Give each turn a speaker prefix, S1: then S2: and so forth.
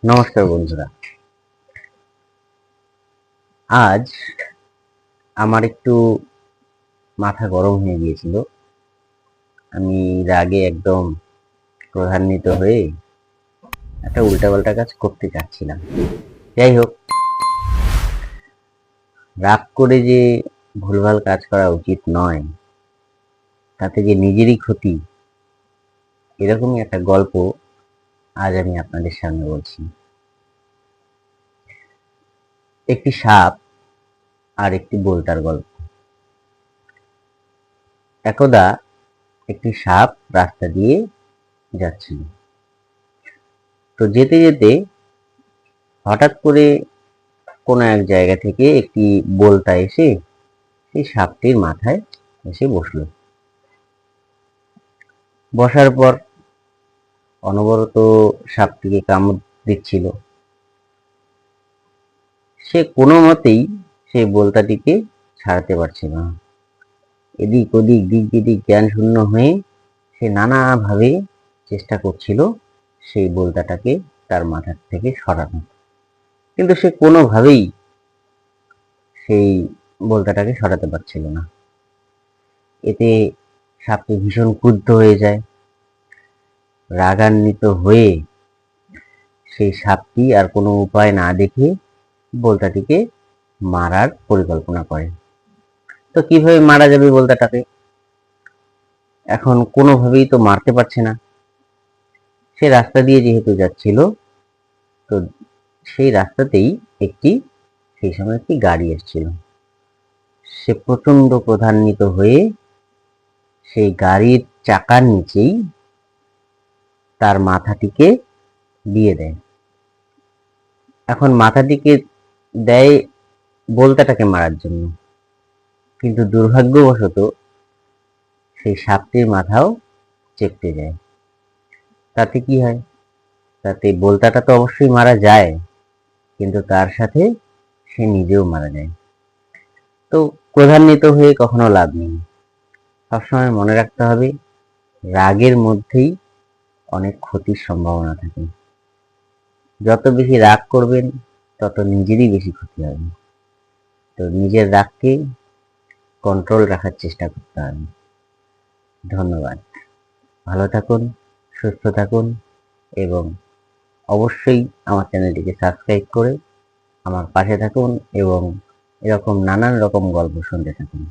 S1: নমস্কার বন্ধুরা। আজ আমার একটু মাথা গরম হয়ে গিয়েছিল। আমি রাগে একদম ক্রোধান্বিত হয়ে একটা উল্টাপাল্টা কাজ করতে চাচ্ছিলাম। যাই হোক, রাগ করে যে ভুলভাল কাজ করা উচিত নয়, তাতে যে নিজেরই ক্ষতি, এরকমই একটা গল্প আজ আমি আপনাদের সামনে বলছি। একটি সাপ আর একটি বোলতার গল্প। একদা একটি সাপ রাস্তা দিয়ে যাচ্ছিল। তো যেতে যেতে হঠাৎ করে কোনো এক জায়গা থেকে একটি বোলতা এসে সেই সাপটির মাথায় এসে বসলো। বসার পর অনবরত সাপটিকে কামড় দিচ্ছিল। সে কোনো মতেই সেই বোলতাটিকে ছাড়াতে পারছিল না। এদিক ওদিক দিক বিদিক জ্ঞান শূন্য হয়ে সে নানাভাবে চেষ্টা করছিল সেই বোলতাটাকে তার মাথার থেকে সরানো, কিন্তু সে কোনোভাবেই সেই বোলতাটাকে সরাতে পারছিল না। এতে সাপটি ভীষণ ক্রুদ্ধ হয়ে যায়। রাগান্বিত হয়ে সেই সাপটি আর কোনো উপায় না দেখে বোলতাটিকে মারার পরিকল্পনা করে। তো কিভাবে মারা যাবে বোলতাটাকে? এখন কোনোভাবেই তো মারতে পারছে না। সে রাস্তা দিয়ে যেহেতু যাচ্ছিল, তো সেই রাস্তাতেই সেই সময় একটি গাড়ি এসেছিল। সে প্রচন্ড ক্রোধান্বিত হয়ে সেই গাড়ির চাকার নিচেই তার মাথাটিকে দিয়ে দেয়। এখন মাথাটিকে দেয় বোলতাটাকে মারার জন্য, কিন্তু দুর্ভাগ্যবশত সেই সাপটির মাথাও চেপটে যায়। তাতে কি হয়? তাতে বোলতাটা তো অবশ্যই মারা যায়, কিন্তু তার সাথে সে নিজেও মারা যায়। তো ক্রোধান্বিত হয়ে কখনো লাভ নেই। সবসময় মনে রাখতে হবে, রাগের মধ্যেই অনেক ক্ষতির সম্ভাবনা থাকে। যত বেশি রাগ করবেন, তত নিজেরই বেশি ক্ষতি হবে। তো নিজের রাগকে কন্ট্রোল রাখার চেষ্টা করতে হবে। ধন্যবাদ। ভালো থাকুন, সুস্থ থাকুন এবং অবশ্যই আমার চ্যানেলটিকে সাবস্ক্রাইব করে আমার পাশে থাকুন এবং এরকম নানান রকম গল্প শুনতে থাকুন।